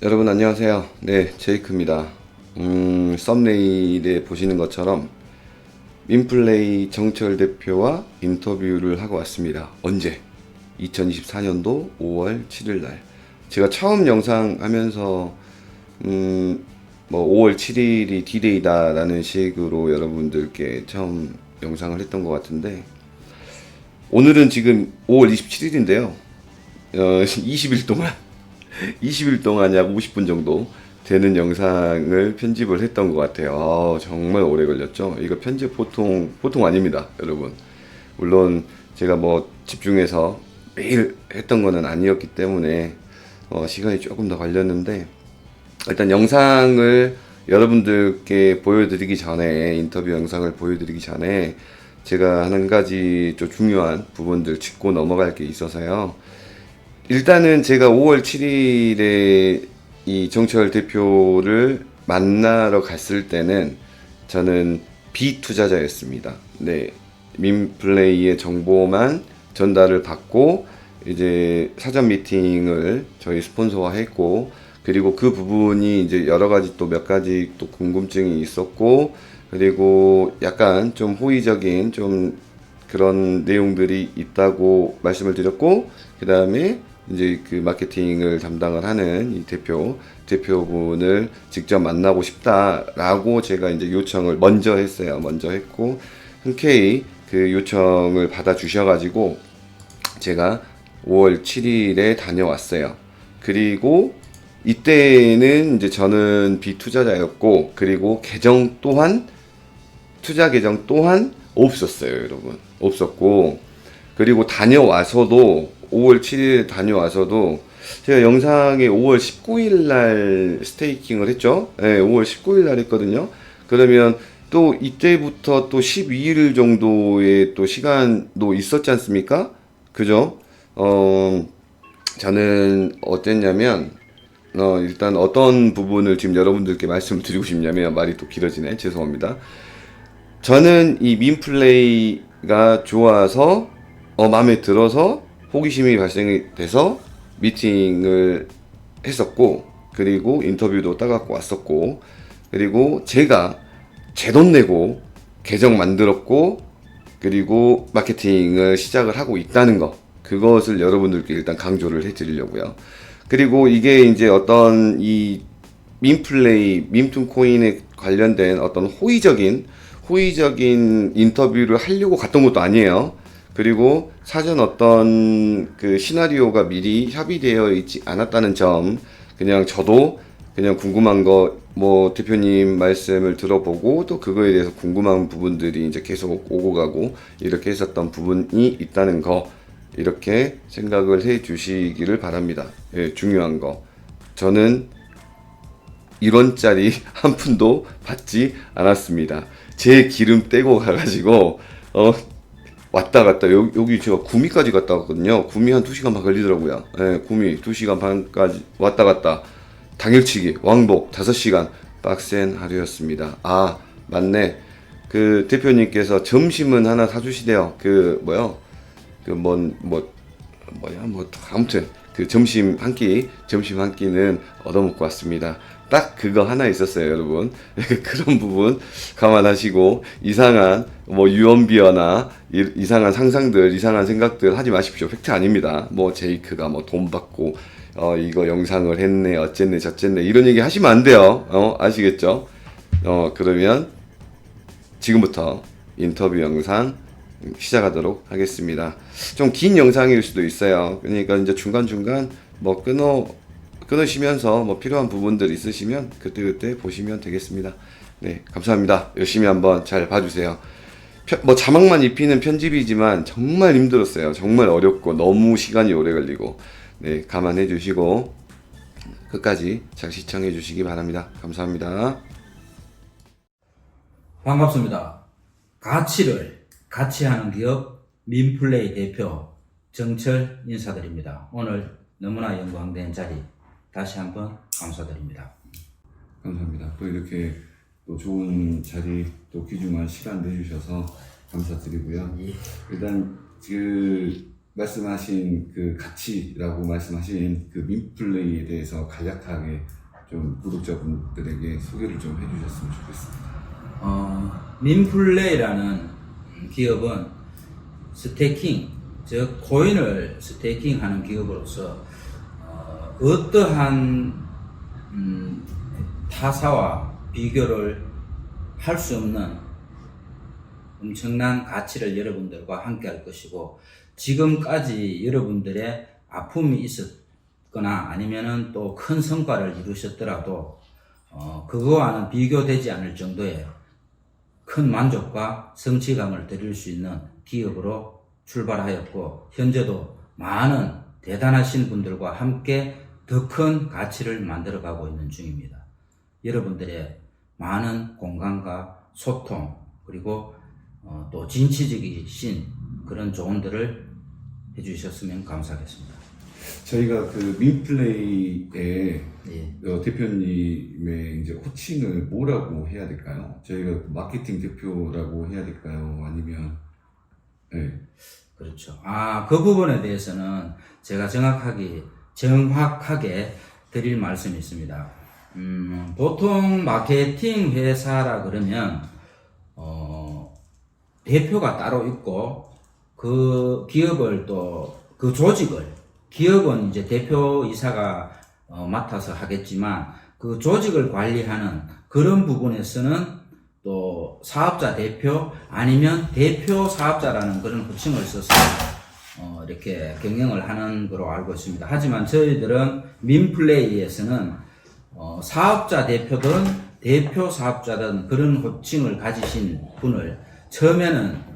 여러분 안녕하세요. 네, 제이크입니다. 썸네일에 보시는 것처럼 민플레이 정철 대표와 인터뷰를 하고 왔습니다. 언제? 2024년도 5월 7일 날. 제가 처음 영상 하면서 뭐 5월 7일이 D-Day다라는 식으로 여러분들께 처음 영상을 했던 것 같은데, 오늘은 지금 5월 27일인데요. 20일 동안 20일 동안 약 50분 정도 되는 영상을 편집을 했던 것 같아요. 정말 오래 걸렸죠. 이거 편집 보통 아닙니다, 여러분. 물론 제가 뭐 집중해서 매일 했던 거는 아니었기 때문에 시간이 조금 더 걸렸는데, 일단 영상을 여러분들께 보여드리기 전에, 인터뷰 영상을 보여드리기 전에 제가 한 가지 좀 중요한 부분들 짚고 넘어갈 게 있어서요. 일단은 제가 5월 7일에 이 정철 대표를 만나러 갔을 때는 저는 비투자자였습니다. 네. 민플레이의 정보만 전달을 받고 이제 사전 미팅을 저희 스폰서와 했고, 그리고 그 부분이 이제 여러 가지 또 몇 가지 또 궁금증이 있었고, 그리고 약간 좀 호의적인 좀 그런 내용들이 있다고 말씀을 드렸고, 그 다음에 이제 그 마케팅을 담당을 하는 이 대표분을 직접 만나고 싶다라고 제가 이제 요청을 먼저 했어요. 먼저 했고, 흔쾌히 그 요청을 받아 주셔가지고 제가 5월 7일에 다녀왔어요. 그리고 이때는 이제 저는 비투자자였고, 그리고 투자 계정 또한 없었어요, 여러분. 없었고, 그리고 다녀와서도 5월 7일 다녀와서도 제가 영상에 5월 19일 날 스테이킹을 했죠. 네, 5월 19일 날 했거든요. 그러면 또 이때부터 또 12일 정도의 또 시간도 있었지 않습니까? 그죠? 저는 어땠냐면, 일단 어떤 부분을 지금 여러분들께 말씀을 드리고 싶냐면, 말이 또 길어지네. 죄송합니다. 저는 이 민플레이가 좋아서, 마음에 들어서 호기심이 발생이 돼서 미팅을 했었고, 그리고 인터뷰도 따갖고 왔었고, 그리고 제가 제 돈 내고 계정 만들었고, 그리고 마케팅을 시작을 하고 있다는 거, 그것을 여러분들께 일단 강조를 해드리려고요. 그리고 이게 이제 어떤 이 민플레이, 밈툰 코인에 관련된 어떤 호의적인 인터뷰를 하려고 갔던 것도 아니에요. 그리고 사전 어떤 그 시나리오가 미리 협의되어 있지 않았다는 점, 그냥 저도 그냥 궁금한 거, 뭐 대표님 말씀을 들어보고 또 그거에 대해서 궁금한 부분들이 이제 계속 오고 가고 이렇게 했었던 부분이 있다는 거, 이렇게 생각을 해 주시기를 바랍니다. 예, 중요한 거. 저는 1원짜리 한 푼도 받지 않았습니다. 제 기름 떼고 가가지고, 왔다 갔다, 여기 제가 구미까지 갔다 왔거든요. 구미 한 2시간 반 걸리더라고요. 예, 구미 2시간 반까지 왔다 갔다. 당일치기, 왕복 5시간. 빡센 하루였습니다. 아, 맞네. 그 대표님께서 점심은 하나 사주시대요. 아무튼 그 점심 한 끼는 얻어먹고 왔습니다. 딱 그거 하나 있었어요, 여러분. 그런 부분 감안하시고 이상한 뭐 유언비어나 이상한 상상들, 이상한 생각들 하지 마십시오. 팩트 아닙니다. 뭐 제이크가 뭐 돈 받고 이거 영상을 했네, 어쨌네 저쨌네 이런 얘기 하시면 안 돼요. 아시겠죠? 그러면 지금부터 인터뷰 영상 시작하도록 하겠습니다. 좀 긴 영상일 수도 있어요. 그러니까 이제 중간중간 뭐 끊으시면서 뭐 필요한 부분들 있으시면 그때 보시면 되겠습니다. 네, 감사합니다. 열심히 한번 잘 봐주세요. 뭐 자막만 입히는 편집이지만 정말 힘들었어요. 정말 어렵고 너무 시간이 오래 걸리고, 네, 감안해 주시고 끝까지 잘 시청해 주시기 바랍니다. 감사합니다. 반갑습니다. 가치를 같이 하는 기업 민플레이 대표 정철 인사드립니다. 오늘 너무나 영광된 자리 다시 한번 감사드립니다. 감사합니다. 또 이렇게 또 좋은 자리, 또 귀중한 시간 내주셔서 감사드리고요. 일단 그 말씀하신 그 가치라고 말씀하신 그 민플레이에 대해서 간략하게 좀 구독자분들에게 소개를 좀 해주셨으면 좋겠습니다. 민플레이라는 기업은 스테이킹, 즉 코인을 스테이킹하는 기업으로서 어떠한 타사와 비교를 할 수 없는 엄청난 가치를 여러분들과 함께 할 것이고, 지금까지 여러분들의 아픔이 있었거나 아니면은 또 큰 성과를 이루셨더라도 그거와는 비교되지 않을 정도의 큰 만족과 성취감을 드릴 수 있는 기업으로 출발하였고, 현재도 많은 대단하신 분들과 함께 더 큰 가치를 만들어가고 있는 중입니다. 여러분들의 많은 공감과 소통, 그리고 또 진취적이신 그런 조언들을 해주셨으면 감사하겠습니다. 저희가 그 민플레이의 예. 대표님의 이제 호칭을 뭐라고 해야 될까요? 저희가 마케팅 대표라고 해야 될까요? 아니면 네. 그렇죠. 그 부분에 대해서는 제가 정확하게 드릴 말씀이 있습니다. 보통 마케팅 회사라 그러면 대표가 따로 있고, 그 기업을 또 그 조직을, 기업은 이제 대표이사가 맡아서 하겠지만 그 조직을 관리하는 그런 부분에서는 또 사업자 대표 아니면 대표 사업자라는 그런 호칭을 써서 이렇게 경영을 하는 거로 알고 있습니다. 하지만 저희들은 민플레이에서는 사업자 대표든 대표 사업자든 그런 호칭을 가지신 분을 처음에는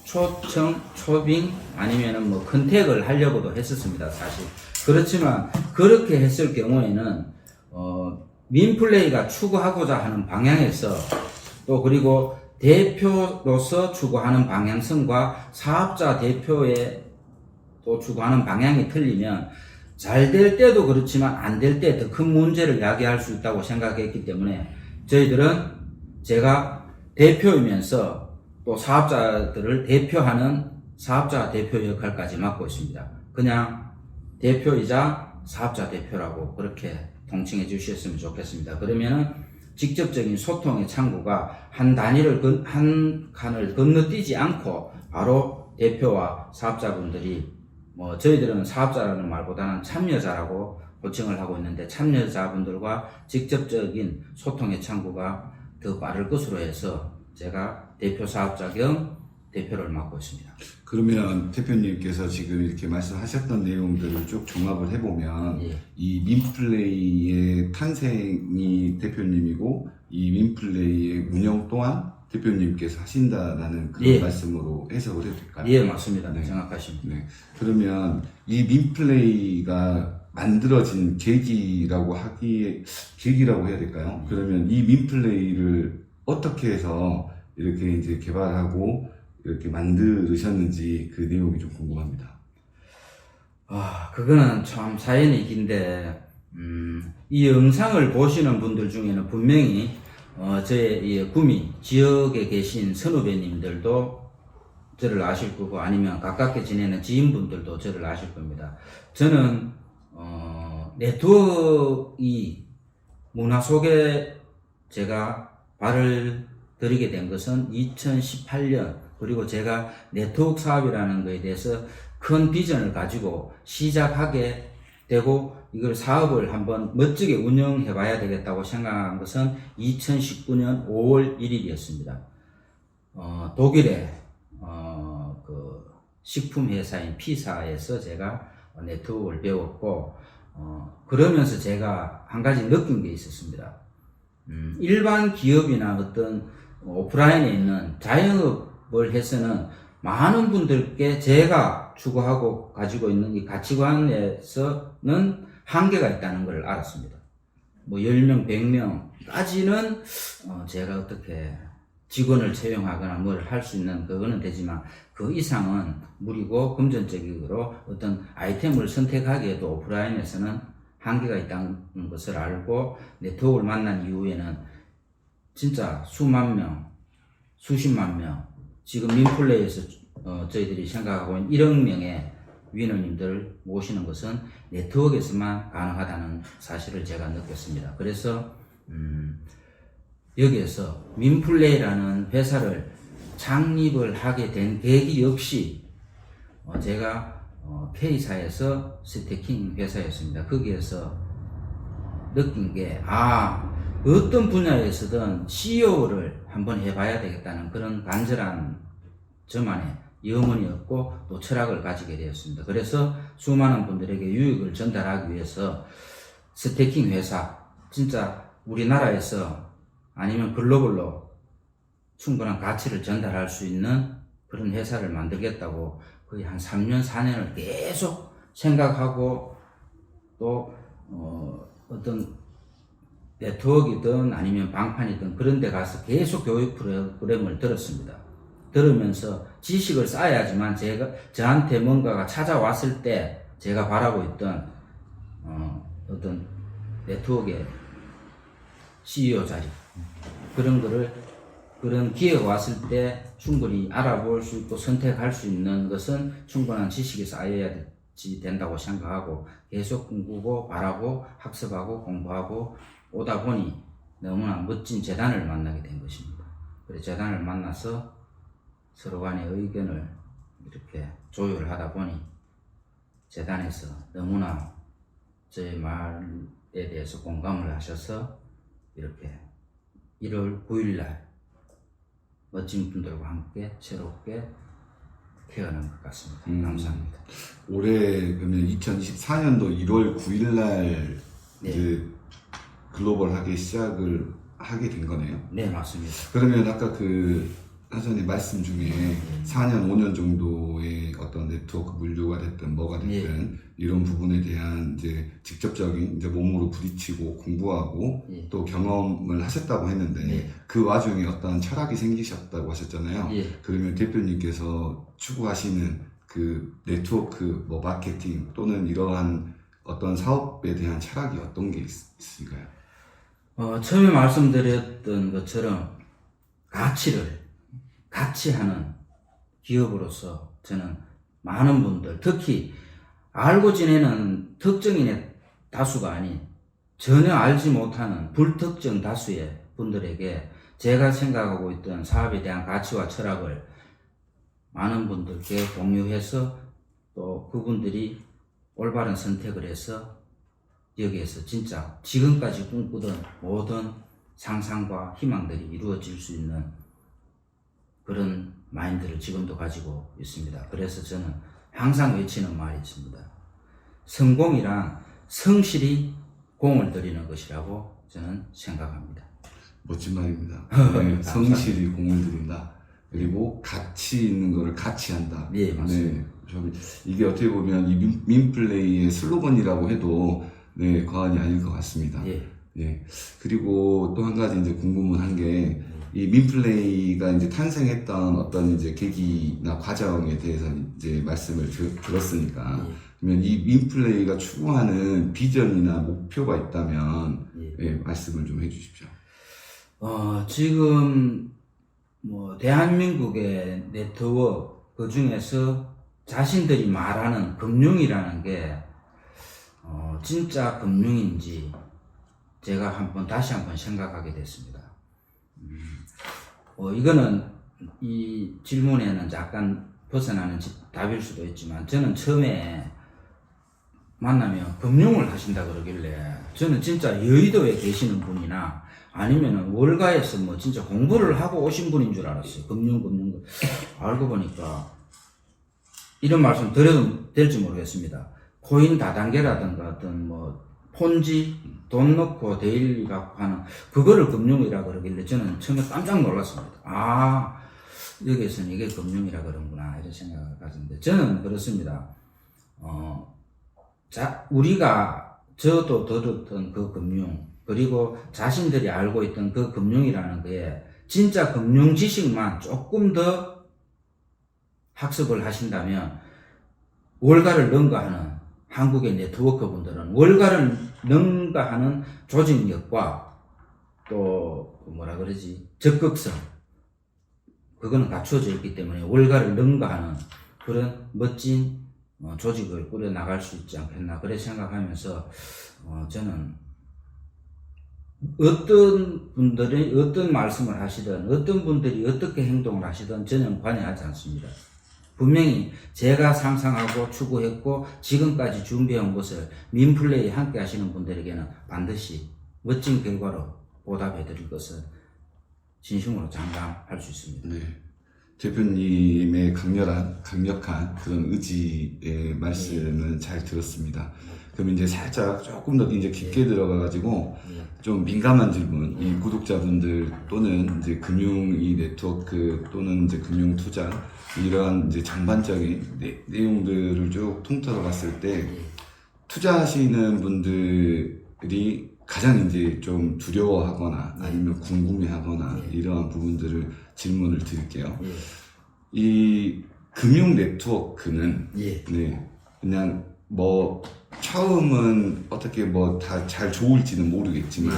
초청, 초빙 아니면은 컨택을 하려고도 했었습니다, 사실. 그렇지만 그렇게 했을 경우에는 민플레이가 추구하고자 하는 방향에서, 또 그리고 대표로서 추구하는 방향성과 사업자 대표의 또 추구하는 방향이 틀리면 잘 될 때도 그렇지만 안 될 때 더 큰 문제를 야기할 수 있다고 생각했기 때문에, 저희들은 제가 대표이면서 또 사업자들을 대표하는 사업자 대표 역할까지 맡고 있습니다. 그냥 대표이자 사업자 대표라고 그렇게 통칭해 주셨으면 좋겠습니다. 그러면은 직접적인 소통의 창구가 한 칸을 건너뛰지 않고 바로 대표와 사업자분들이, 저희들은 사업자라는 말보다는 참여자라고 호칭을 하고 있는데, 참여자분들과 직접적인 소통의 창구가 더 빠를 것으로 해서 제가 대표 사업자 겸 대표를 맡고 있습니다. 그러면 대표님께서 지금 이렇게 말씀하셨던 내용들을 쭉 종합을 해보면 예. 이 민플레이의 탄생이 대표님이고 이 민플레이의 운영 또한 대표님께서 하신다라는 그런 예. 말씀으로 해석을 해도 될까요? 예, 맞습니다. 네. 정확하십니다. 네. 그러면 이 민플레이가 만들어진 계기라고 해야 될까요? 그러면 이 민플레이를 어떻게 해서 이렇게 이제 개발하고 이렇게 만드셨는지 그 내용이 좀 궁금합니다. 그거는 참 사연이 긴데, 이 영상을 보시는 분들 중에는 분명히 저의 이 구미 지역에 계신 선후배님들도 저를 아실 거고, 아니면 가깝게 지내는 지인분들도 저를 아실 겁니다. 저는 네트워크이 문화 속에 제가 발을 들이게 된 것은 2018년, 그리고 제가 네트워크 사업이라는 것에 대해서 큰 비전을 가지고 시작하게 되고, 이걸 사업을 한번 멋지게 운영해 봐야 되겠다고 생각한 것은 2019년 5월 1일이었습니다. 독일의 그 식품 회사인 피사에서 제가 네트워크를 배웠고, 그러면서 제가 한 가지 느낀 게 있었습니다. 일반 기업이나 어떤 오프라인에 있는 자영업을 해서는 많은 분들께 제가 추구하고 가지고 있는 이 가치관에서는 한계가 있다는 걸 알았습니다. 10명, 100명까지는 제가 어떻게 직원을 채용하거나 뭘 할 수 있는 그거는 되지만, 그 이상은 무리고 금전적으로 어떤 아이템을 선택하기에도 오프라인에서는 한계가 있다는 것을 알고, 네트워크를 만난 이후에는 진짜 수만 명, 수십만 명, 지금 민플레이에서 저희들이 생각하고 있는 1억 명의 위너님들 모시는 것은 네트워크에서만 가능하다는 사실을 제가 느꼈습니다. 그래서 여기에서 민플레이라는 회사를 창립을 하게 된 계기 역시 제가 K사에서 스태킹 회사였습니다. 거기에서 느낀 게 어떤 분야에서든 CEO를 한번 해봐야 되겠다는 그런 간절한 저만의 염원이었고 또 철학을 가지게 되었습니다. 그래서 수많은 분들에게 유익을 전달하기 위해서 스태킹 회사, 진짜 우리나라에서 아니면 글로벌로 충분한 가치를 전달할 수 있는 그런 회사를 만들겠다고 거의 한 3년, 4년을 계속 생각하고 또 어떤 네트워크이든 아니면 방판이든 그런 데 가서 계속 교육 프로그램을 들었습니다. 들으면서 지식을 쌓아야지만 저한테 뭔가가 찾아왔을 때 제가 바라고 있던 어떤 네트워크의 CEO 자리 그런 기회가 왔을 때 충분히 알아볼 수 있고 선택할 수 있는 것은 충분한 지식이 쌓여야 된다고 생각하고 계속 꿈꾸고 바라고 학습하고 공부하고 오다 보니 너무나 멋진 재단을 만나게 된 것입니다. 그래서 재단을 만나서 서로 간의 의견을 이렇게 조율하다 보니 재단에서 너무나 제 말에 대해서 공감을 하셔서 이렇게 1월 9일 날 멋진 분들과 함께 새롭게 태어난 것 같습니다. 감사합니다. 올해 그러면 2024년도 1월 9일 날 이제 글로벌하게 시작을 하게 된 거네요. 네, 맞습니다. 그러면 아까 사전에 말씀 중에 4년, 5년 정도의 어떤 네트워크 물류가 됐든 뭐가 됐든 이런 부분에 대한 이제 직접적인 이제 몸으로 부딪히고 공부하고 또 경험을 하셨다고 했는데 그 와중에 어떤 철학이 생기셨다고 하셨잖아요. 그러면 대표님께서 추구하시는 그 네트워크 뭐 마케팅 또는 이러한 어떤 사업에 대한 철학이 어떤 게 있을까요? 처음에 말씀드렸던 것처럼 가치하는 기업으로서 저는 많은 분들, 특히 알고 지내는 특정인의 다수가 아닌 전혀 알지 못하는 불특정 다수의 분들에게 제가 생각하고 있던 사업에 대한 가치와 철학을 많은 분들께 공유해서 또 그분들이 올바른 선택을 해서 여기에서 진짜 지금까지 꿈꾸던 모든 상상과 희망들이 이루어질 수 있는 그런 마인드를 지금도 가지고 있습니다. 그래서 저는 항상 외치는 말이 있습니다. 성공이란 성실히 공을 들이는 것이라고 저는 생각합니다. 멋진 말입니다. 네, 성실히 공을 들인다. 그리고 가치 있는 거를 가치한다. 네, 맞습니다. 이게 어떻게 보면 이 민플레이의 슬로건이라고 해도 과언이 아닐 것 같습니다. 그리고 또 한 가지 이제 궁금한 게 이 민플레이가 이제 탄생했던 어떤 이제 계기나 과정에 대해서 이제 말씀을 들었으니까 그러면 이 민플레이가 추구하는 비전이나 목표가 있다면 말씀을 좀 해주십시오. 지금 뭐 대한민국의 네트워크 그 중에서 자신들이 말하는 금융이라는 게 진짜 금융인지 제가 다시 한번 생각하게 됐습니다. 이거는 이 질문에는 약간 벗어나는 답일 수도 있지만 저는 처음에 만나면 금융을 하신다 그러길래 저는 진짜 여의도에 계시는 분이나 아니면은 월가에서 뭐 진짜 공부를 하고 오신 분인 줄 알았어요. 금융. 알고 보니까 이런 말씀 드려도 될지 모르겠습니다. 코인 다단계라든가 어떤 뭐 폰지 돈 넣고 데일리 갖고 하는 그거를 금융이라 그러길래 저는 처음에 깜짝 놀랐습니다. 여기에서는 이게 금융이라 그런구나 이런 생각을 가졌는데 저는 그렇습니다. 저도 들었던 그 금융 그리고 자신들이 알고 있던 그 금융이라는 게 진짜 금융 지식만 조금 더 학습을 하신다면 월가를 능가하는 한국의 네트워크 분들은 월가를 능가하는 조직력과 또 적극성 그거는 갖춰져 있기 때문에 월가를 능가하는 그런 멋진 조직을 꾸려 나갈 수 있지 않겠나 그래 생각하면서 저는 어떤 분들이 어떤 말씀을 하시든 어떤 분들이 어떻게 행동을 하시든 저는 관여하지 않습니다. 분명히 제가 상상하고 추구했고 지금까지 준비해온 것을 민플레이 함께 하시는 분들에게는 반드시 멋진 결과로 보답해 드릴 것을 진심으로 장담할 수 있습니다. 네. 대표님의 강력한 그런 의지의 말씀은 잘 들었습니다. 그럼 이제 살짝 조금 더 이제 깊게 들어가가지고 좀 민감한 질문, 이 구독자분들 또는 이제 금융 이 네트워크 또는 이제 금융 투자 이러한 이제 전반적인 내용들을 쭉 통틀어 봤을 때 투자하시는 분들이 가장 이제 좀 두려워하거나 아니면 궁금해하거나 이러한 부분들을 질문을 드릴게요. 이 금융 네트워크는 네, 그냥 뭐 처음은 어떻게 뭐 다 잘 좋을지는 모르겠지만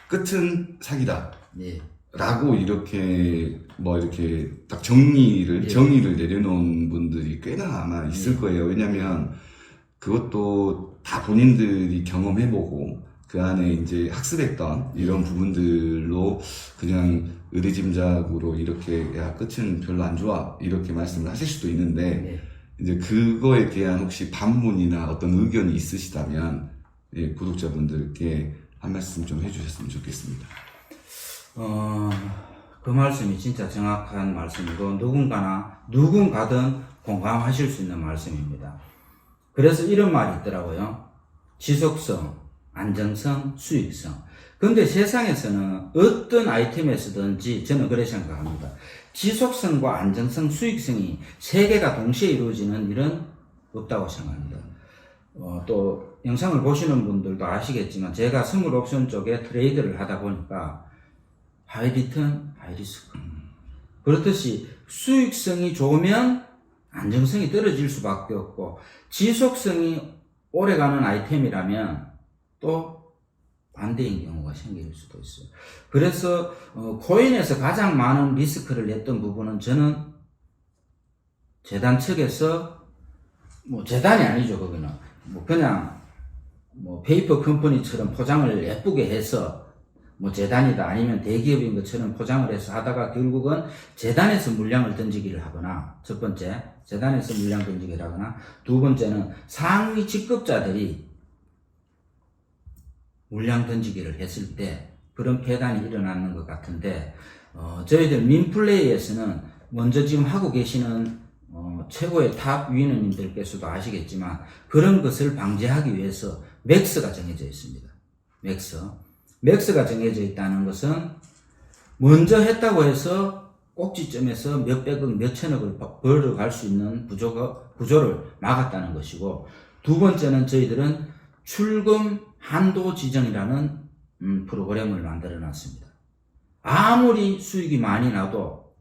끝은 사기다. 라고 이렇게 뭐 이렇게 딱 정의를 내려놓은 분들이 꽤나 아마 있을 거예요. 왜냐면 그것도 다 본인들이 경험해보고 그 안에 이제 학습했던 이런 부분들로 그냥 의리짐작으로 이렇게 야 끝은 별로 안 좋아 이렇게 말씀을 하실 수도 있는데 이제 그거에 대한 혹시 반문이나 어떤 의견이 있으시다면 구독자분들께 한 말씀 좀 해주셨으면 좋겠습니다. 그 말씀이 진짜 정확한 말씀이고 누군가든 공감하실 수 있는 말씀입니다. 그래서 이런 말이 있더라고요. 지속성, 안정성, 수익성. 근데 세상에서는 어떤 아이템에서든지 저는 그렇게 생각합니다. 지속성과 안정성, 수익성이 세 개가 동시에 이루어지는 일은 없다고 생각합니다. 또 영상을 보시는 분들도 아시겠지만 제가 선물 옵션 쪽에 트레이드를 하다 보니까 하이 리턴, 하이 리스크. 그렇듯이 수익성이 좋으면 안정성이 떨어질 수밖에 없고 지속성이 오래가는 아이템이라면 또 반대인 경우가 생길 수도 있어요. 그래서 코인에서 가장 많은 리스크를 냈던 부분은 저는 재단 측에서 뭐 재단이 아니죠. 거기는 뭐 그냥 뭐 페이퍼 컴퍼니처럼 포장을 예쁘게 해서 뭐 재단이다 아니면 대기업인 것처럼 포장을 해서 하다가 결국은 재단에서 물량을 던지기를 하거나 첫 번째 재단에서 물량 던지기를 하거나 두 번째는 상위 직급자들이 물량 던지기를 했을 때 그런 폐단이 일어나는 것 같은데 저희들 민플레이에서는 먼저 지금 하고 계시는 최고의 탑 위원님들께서도 아시겠지만 그런 것을 방지하기 위해서 맥스가 정해져 있습니다. 맥스가 정해져 있다는 것은 먼저 했다고 해서 꼭지점에서 몇백억, 몇천억을 벌어갈 수 있는 구조를 막았다는 것이고 두 번째는 저희들은 출금 한도 지정이라는 프로그램을 만들어 놨습니다. 아무리 수익이 많이 나도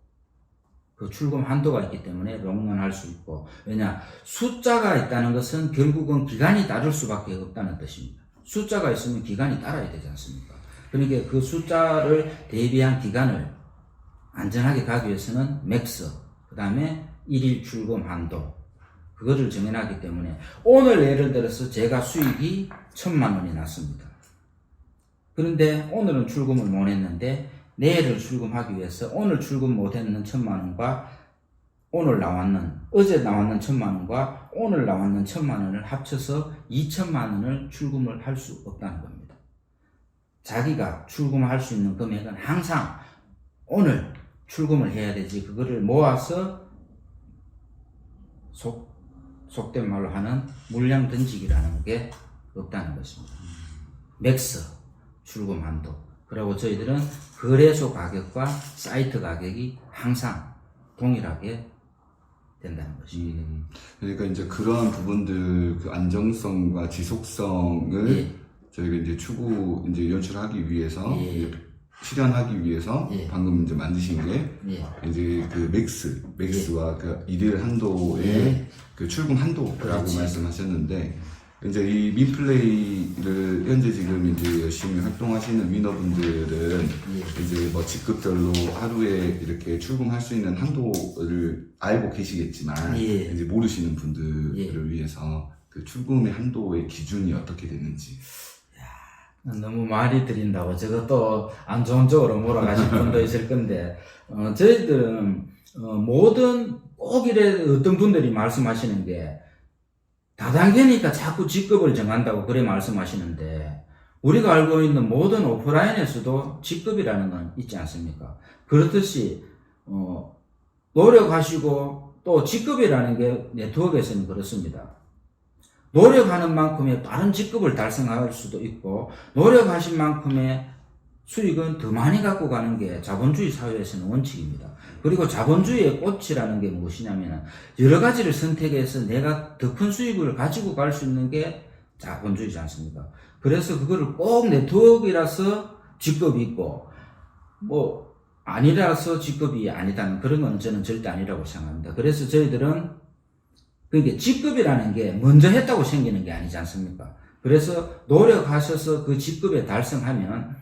그 출금 한도가 있기 때문에 롱런할 수 있고 왜냐 숫자가 있다는 것은 결국은 기간이 따를 수밖에 없다는 뜻입니다. 숫자가 있으면 기간이 따라야 되지 않습니까? 그러니까 그 숫자를 대비한 기간을 안전하게 가기 위해서는 맥스, 그 다음에 1일 출금 한도, 그거를 정해놨기 때문에 오늘 예를 들어서 제가 수익이 1,000만 원이 났습니다. 그런데 오늘은 출금을 못 했는데 내일을 출금하기 위해서 오늘 출금 못했는 1,000만 원과 어제 나왔는 1,000만 원과 오늘 나왔는 1,000만 원을 합쳐서 2,000만 원을 출금을 할 수 없다는 겁니다. 자기가 출금할 수 있는 금액은 항상 오늘 출금을 해야 되지 그거를 모아서 속된 말로 하는 물량 던지기라는 게 없다는 것입니다. 맥스, 출금 한도. 그리고 저희들은 거래소 가격과 사이트 가격이 항상 동일하게 된다는 것입니다. 그러니까 이제 그러한 부분들 그 안정성과 지속성을 저희가 이제 이제 연출하기 위해서 실현하기 위해서 방금 이제 만드신 게 이제 그 맥스와 그 일일 한도의 그 출금 한도라고 말씀하셨는데 이제 이 민플레이를 현재 지금 이제 열심히 활동하시는 위너분들은 이제 뭐 직급별로 하루에 이렇게 출금할 수 있는 한도를 알고 계시겠지만 예. 이제 모르시는 분들을 위해서 그 출금의 한도의 기준이 어떻게 되는지. 너무 많이 드린다고 저거 또 안 좋은 쪽으로 몰아가실 분도 있을 건데 저희들은 모든 꼭 이래 어떤 분들이 말씀하시는 게 다단계니까 자꾸 직급을 정한다고 그래 말씀하시는데 우리가 알고 있는 모든 오프라인에서도 직급이라는 건 있지 않습니까? 그렇듯이 노력하시고 또 직급이라는 게 네트워크에서는 그렇습니다. 노력하는 만큼의 다른 직급을 달성할 수도 있고 노력하신 만큼의 수익은 더 많이 갖고 가는 게 자본주의 사회에서는 원칙입니다. 그리고 자본주의의 꽃이라는 게 무엇이냐면 여러 가지를 선택해서 내가 더 큰 수익을 가지고 갈 수 있는 게 자본주의지 않습니까? 그래서 그거를 꼭 네트워크라서 직급이 있고 뭐 아니라서 직급이 아니다는 그런 건 저는 절대 아니라고 생각합니다. 그래서 저희들은 그게 직급이라는 게 먼저 했다고 생기는 게 아니지 않습니까? 그래서 노력하셔서 그 직급에 달성하면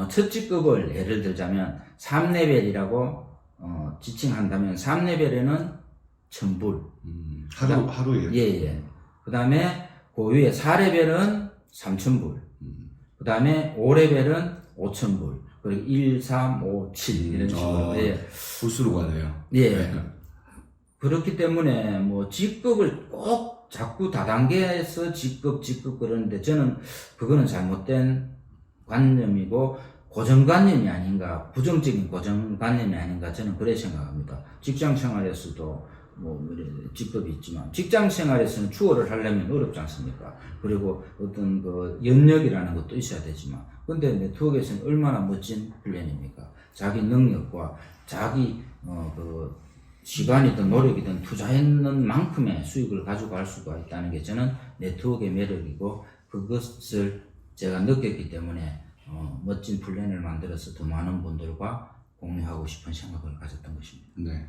첫 직급을 예를 들자면 3레벨이라고 지칭한다면 3레벨에는 1000불. 하루에? 예. 그 다음에 그 위에 4레벨은 3000불. 그 다음에 5레벨은 5000불. 그리고 1, 3, 5, 7 이런 식으로. 예. 볼수록 가네요. 예. 그렇기 때문에 뭐 직급을 꼭 자꾸 다단계에서 직급 그러는데 저는 그거는 잘못된 관념이고 고정관념이 아닌가, 부정적인 고정관념이 아닌가 저는 그래 생각합니다. 직장 생활에서도 뭐 직급이 있지만 직장 생활에서는 추월을 하려면 어렵지 않습니까? 그리고 어떤 그 연력이라는 것도 있어야 되지만 근데 네트워크에서는 얼마나 멋진 훈련입니까? 자기 능력과 자기 그 시간이든 노력이든 투자했는 만큼의 수익을 가져갈 수가 있다는 게 저는 네트워크의 매력이고 그것을 제가 느꼈기 때문에 멋진 플랜을 만들어서 더 많은 분들과 공유하고 싶은 생각을 가졌던 것입니다. 네.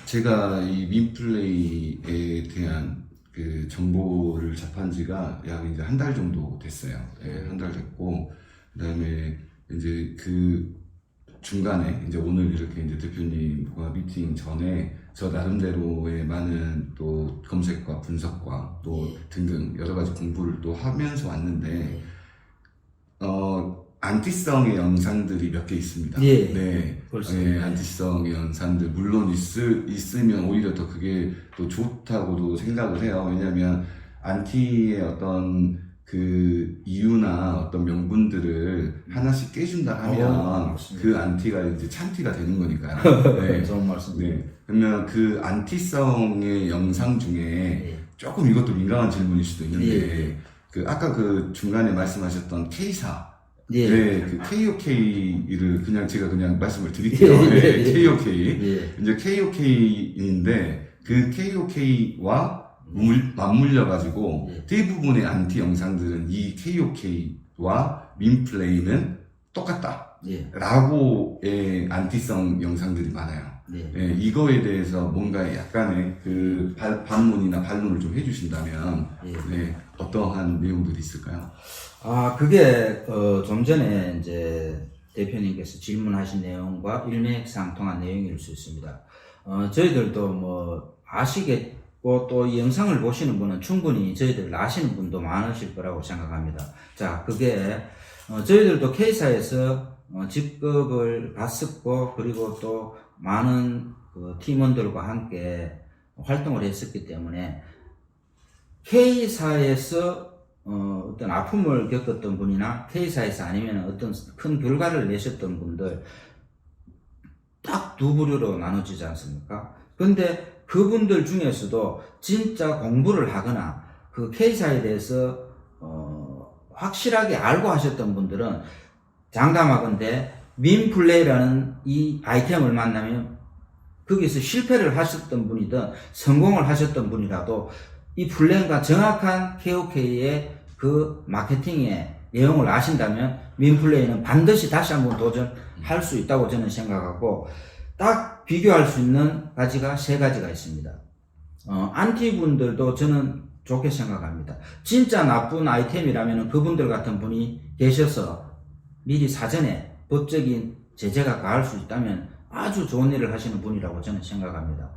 제가 이 민플레이에 대한 그 정보를 접한 지가 약 이제 한 달 정도 됐어요. 네, 한 달 됐고, 그 다음에 이제 그 중간에 이제 오늘 이렇게 이제 대표님과 미팅 전에 저 나름대로의 많은 또 검색과 분석과 또 등등 여러 가지 공부를 또 하면서 왔는데 안티성의 영상들이 몇 개 있습니다. 예. 네. 그렇습니다. 네, 안티성의 영상들 물론 있으면 오히려 더 그게 또 좋다고도 생각을 해요. 왜냐하면 안티의 어떤 그 이유나 어떤 명분들을 하나씩 깨준다 하면 그 안티가 이제 찬티가 되는 거니까요. 네. 좋은 말씀입니다. 네. 그러면 그 안티성의 영상 중에 조금 이것도 민감한 질문일 수도 있는데 그 아까 그 중간에 말씀하셨던 K사 네, 그 KOK를 그냥 제가 그냥 말씀을 드릴게요. KOK. 이제 KOK인데 그 KOK와 맞물려가지고 대부분의 안티 영상들은 이 KOK와 민플레이는 똑같다. 라고의 안티성 영상들이 많아요. 이거에 대해서 뭔가 약간의 그 반문이나 반론을 좀 해주신다면 어떠한 내용들이 있을까요? 그게 좀 전에 이제 대표님께서 질문하신 내용과 일맥상통한 내용일 수 있습니다. 저희들도 뭐 아시겠고 또 이 영상을 보시는 분은 충분히 저희들 아시는 분도 많으실 거라고 생각합니다. 자, 그게 저희들도 K사에서 직급을 봤었고 그리고 또 많은 그 팀원들과 함께 활동을 했었기 때문에 K사에서 어떤 아픔을 겪었던 분이나 K사에서 아니면 어떤 큰 결과를 내셨던 분들 딱 두 부류로 나눠지지 않습니까? 근데 그분들 중에서도 진짜 공부를 하거나 그 K사에 대해서 확실하게 알고 하셨던 분들은 장담하건대 민플레이라는 이 아이템을 만나면 거기서 실패를 하셨던 분이든 성공을 하셨던 분이라도 이 플랜과 정확한 KOK의 그 마케팅의 내용을 아신다면 민플레이는 반드시 다시 한번 도전할 수 있다고 저는 생각하고 딱 비교할 수 있는 가지가 세 가지가 있습니다. 안티분들도 저는 좋게 생각합니다. 진짜 나쁜 아이템이라면 그분들 같은 분이 계셔서 미리 사전에 법적인 제재가 가할 수 있다면 아주 좋은 일을 하시는 분이라고 저는 생각합니다.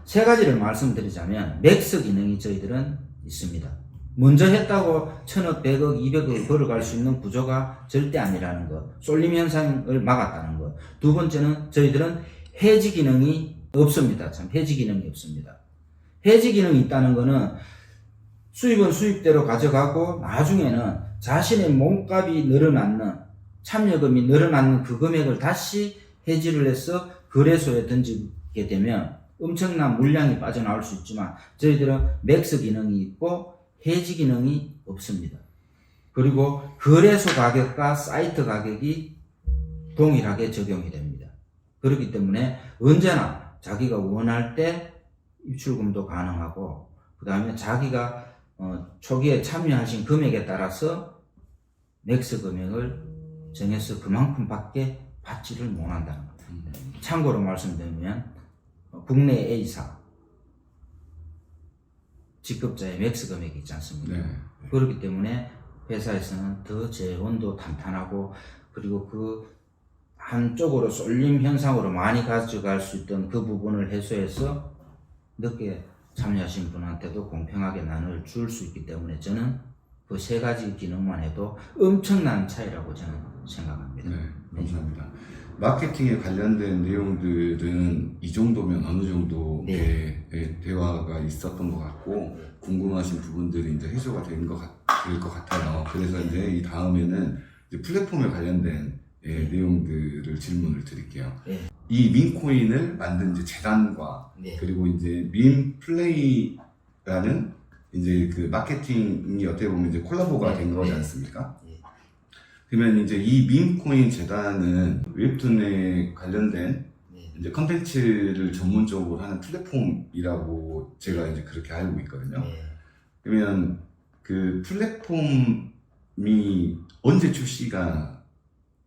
세 가지를 말씀드리자면 맥스 기능이 저희들은 있습니다. 먼저 했다고 1000억, 100억, 200억을 벌어갈 수 있는 구조가 절대 아니라는 것. 쏠림 현상을 막았다는 것. 두 번째는 저희들은 해지 기능이 없습니다. 참 해지 기능이 없습니다. 해지 기능이 있다는 것은 수입은 수입대로 가져가고 나중에는 자신의 몸값이 늘어나는 참여금이 늘어나는 그 금액을 다시 해지를 해서 거래소에 던지게 되면 엄청난 물량이 빠져나올 수 있지만 저희들은 맥스 기능이 있고 해지 기능이 없습니다. 그리고 거래소 가격과 사이트 가격이 동일하게 적용이 됩니다. 그렇기 때문에 언제나 자기가 원할 때 입출금도 가능하고 그 다음에 자기가 초기에 참여하신 금액에 따라서 맥스 금액을 정해서 그만큼밖에 받지를 못한다는 겁니다. 참고로 말씀드리면 국내 A사 직급자의 맥스 금액이 있지 않습니까? 네. 그렇기 때문에 회사에서는 더 재원도 탄탄하고 그리고 그 한쪽으로 쏠림 현상으로 많이 가져갈 수 있던 그 부분을 해소해서 늦게 참여하신 분한테도 공평하게 나눌 줄 수 있기 때문에 저는 그 세 가지 기능만 해도 엄청난 차이라고 저는 생각합니다. 네, 감사합니다. 마케팅에 관련된 내용들은 이 정도면 어느 정도의 대화가 있었던 것 같고 궁금하신 부분들이 이제 해소가 될 것 같아요. 그래서 이제 이 다음에는 이제 플랫폼에 관련된 내용들을 질문을 드릴게요. 이 민코인을 만든 이제 재단과 그리고 이제 민플레이라는 이제 그 마케팅이 어떻게 보면 이제 콜라보가 된 거지 않습니까? 그러면 이제 이 민코인 재단은 웹툰에 관련된 이제 컨텐츠를 전문적으로 하는 플랫폼이라고 제가 이제 그렇게 알고 있거든요. 그러면 그 플랫폼이 언제 출시가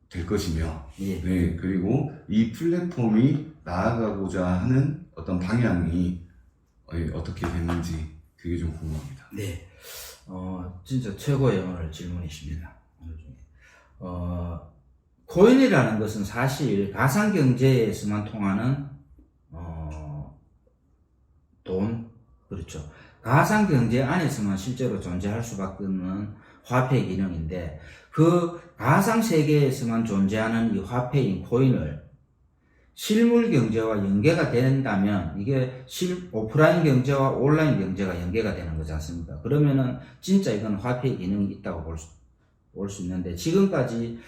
될 것이며, 네, 그리고 이 플랫폼이 나아가고자 하는 어떤 방향이 어떻게 됐는지 그게 좀 궁금합니다. 네, 진짜 최고의 오늘 질문이십니다. 오늘 중에. 코인이라는 것은 사실 가상경제에서만 통하는 돈, 그렇죠. 가상경제 안에서만 실제로 존재할 수밖에 없는 화폐 기능인데 그 가상세계에서만 존재하는 이 화폐인 코인을 실물 경제와 연계가 된다면 이게 오프라인 경제와 온라인 경제가 연계가 되는 거지 않습니까? 그러면은 진짜 이건 화폐 기능이 있다고 볼 수 있는데 지금까지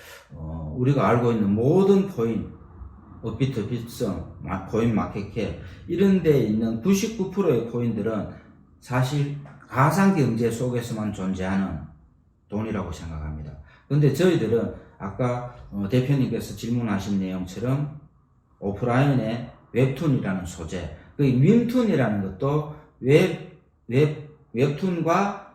우리가 알고 있는 모든 코인, 업비트, bit성, 코인 마켓캡 이런 데 있는 99%의 코인들은 사실 가상경제 속에서만 존재하는 돈이라고 생각합니다. 근데 저희들은 아까 대표님께서 질문하신 내용처럼 오프라인의 웹툰이라는 소재, 그 밈툰이라는 것도 웹툰과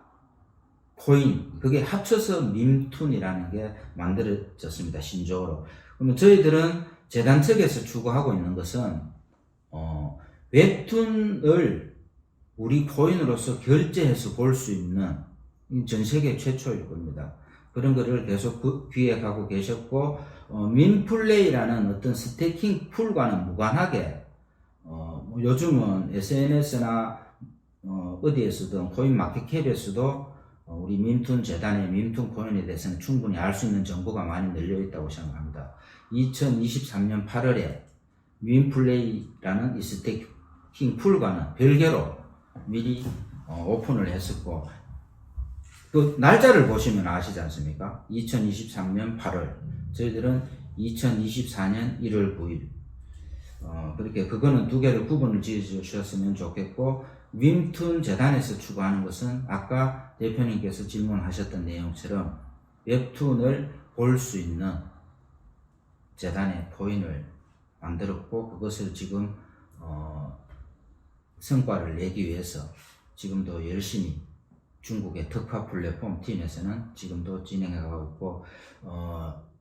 코인, 그게 합쳐서 밈툰이라는 게 만들어졌습니다. 신조어로. 그러면 저희들은 재단 측에서 추구하고 있는 것은 웹툰을 우리 코인으로서 결제해서 볼 수 있는 전 세계 최초일 겁니다. 그런 거를 계속 기획하고 계셨고 민플레이라는 어떤 스테이킹 풀과는 무관하게 요즘은 SNS나 어디에서든 코인 마켓캡에서도 우리 밈툰 재단의 밈툰 코인에 대해서는 충분히 알 수 있는 정보가 많이 널려 있다고 생각합니다. 2023년 8월에 민플레이라는 이 스테이킹 풀과는 별개로 미리 오픈을 했었고 그 날짜를 보시면 아시지 않습니까? 2023년 8월, 저희들은 2024년 1월 9일. 그렇게 그거는 두 개를 구분을 지으셨으면 좋겠고, 밈툰 재단에서 추구하는 것은 아까 대표님께서 질문하셨던 내용처럼 웹툰을 볼 수 있는 재단의 코인을 만들었고, 그것을 지금 성과를 내기 위해서 지금도 열심히 중국의 특화 플랫폼 팀에서는 지금도 진행해가고 있고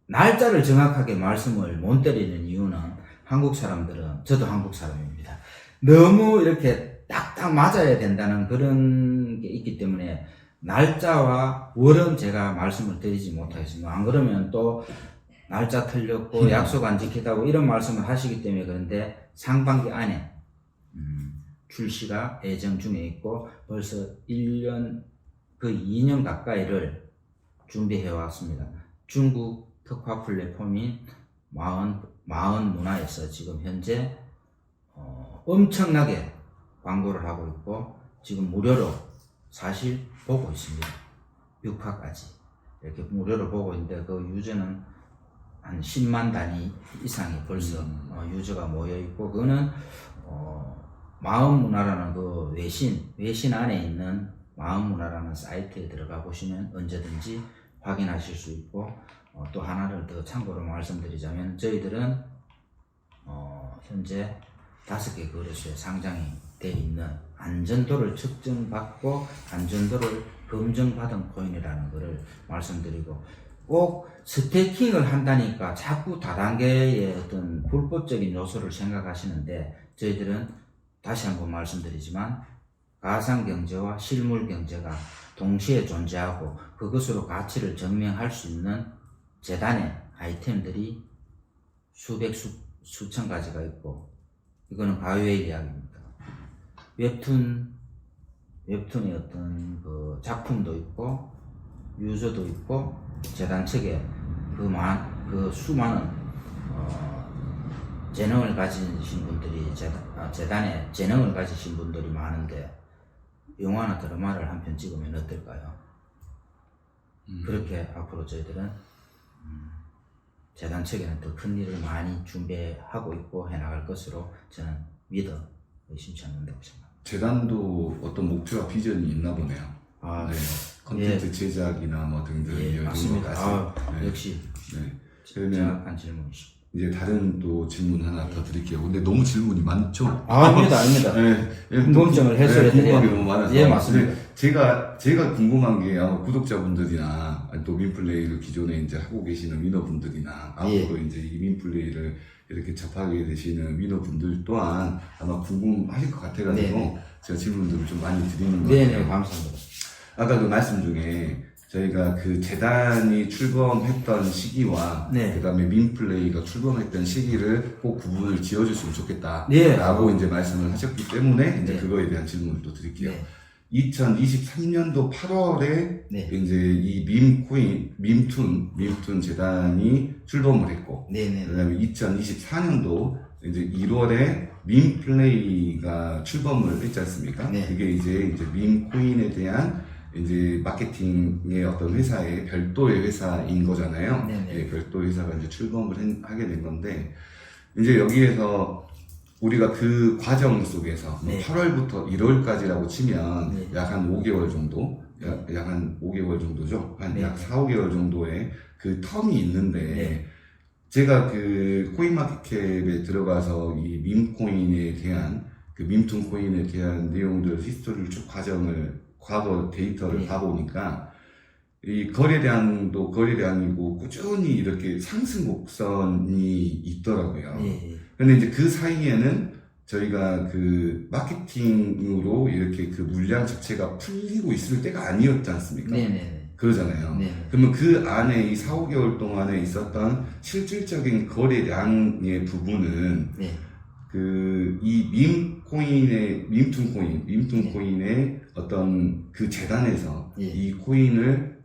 날짜를 정확하게 말씀을 못 드리는 이유는 한국 사람들은 저도 한국 사람입니다. 너무 이렇게 딱딱 맞아야 된다는 그런 게 있기 때문에 날짜와 월은 제가 말씀을 드리지 못하겠습니다. 안 그러면 또 날짜 틀렸고 약속 안 지키다고 이런 말씀을 하시기 때문에 그런데 상반기 안에 출시가 예정 중에 있고 벌써 1년, 2년 가까이를 준비해 왔습니다. 중국 특화 플랫폼인 마흔 문화에서 지금 현재 엄청나게 광고를 하고 있고 지금 무료로 사실 보고 있습니다. 6화까지 이렇게 무료로 보고 있는데 그 유저는 한 10만 단위 이상이 벌써 유저가 모여 있고 그거는 마음문화라는 그 외신 안에 있는 마음문화라는 사이트에 들어가 보시면 언제든지 확인하실 수 있고 또 하나를 더 참고로 말씀드리자면 저희들은 현재 5개 거래소에 상장이 되어 있는 안전도를 측정받고 안전도를 검증받은 코인이라는 것을 말씀드리고 꼭 스테이킹을 한다니까 자꾸 다단계의 어떤 불법적인 요소를 생각하시는데 저희들은 다시 한번 말씀드리지만 가상경제와 실물경제가 동시에 존재하고 그것으로 가치를 증명할 수 있는 재단의 아이템들이 수천 가지가 있고 이거는 바위의 이야기입니다. 웹툰의 어떤 그 작품도 있고 유저도 있고 재단 측에 그 수많은 재능을 가지신 분들이 재단에 재능을 가지신 분들이 많은데 영화나 드라마를 한 편 찍으면 어떨까요? 그렇게 앞으로 저희들은 재단 측에는 더 큰 일을 많이 준비하고 있고 해나갈 것으로 저는 믿어 의심치 않는다고 생각합니다. 재단도 어떤 목표와 비전이 있나 보네요. 네. 컨텐츠 제작이나 뭐 등등 이런 맞습니다. 네. 역시 네. 그러면 정확한 질문이시고. 이제 다른 또 질문 하나 더 드릴게요. 근데 너무 질문이 많죠? 아닙니다. 네. 궁금증을 해소해드려야 궁금한 게 너무 많아서. 예, 맞습니다. 제가 궁금한 게 아마 구독자분들이나 또 민플레이를 기존에 이제 하고 계시는 위너분들이나 앞으로 이제 이 민플레이를 이렇게 접하게 되시는 위너분들 또한 아마 궁금하실 것 같아가지고 제가 질문들을 좀 많이 드리는 거예요. 네네, 감사합니다. 아까 그 말씀 중에 저희가 그 재단이 출범했던 시기와 그다음에 민플레이가 출범했던 시기를 꼭 구분을 지어줬으면 좋겠다라고 이제 말씀을 하셨기 때문에 이제 그거에 대한 질문을 또 드릴게요. 2023년도 8월에 이제 이 밈툰 재단이 출범을 했고, 그다음에 2024년도 이제 1월에 밈플레이가 출범을 했지 않습니까? 그게 이제 밈코인에 대한 이제 마케팅의 어떤 회사의 별도의 회사인 거잖아요. 예, 별도의 회사가 이제 출범을 하게 된 건데, 이제 여기에서 우리가 그 과정 속에서 8월부터 1월까지라고 치면 약 한 5개월 정도, 약 한 5개월 정도죠. 한 약 4, 5개월 정도의 그 텀이 있는데, 제가 그 코인마켓캡에 들어가서 이 밈코인에 대한, 그 밈툰 코인에 대한 내용들, 히스토리를 쭉 과거 데이터를 봐보니까, 이 거래량도 거래량이고 꾸준히 이렇게 상승 곡선이 있더라고요. 근데 이제 그 사이에는 저희가 그 마케팅으로 이렇게 그 물량 자체가 풀리고 있을 때가 아니었지 않습니까? 그러잖아요. 그러면 그 안에 이 4, 5개월 동안에 있었던 실질적인 거래량의 부분은 그 이 밈툰 코인의 어떤 그 재단에서 이 코인을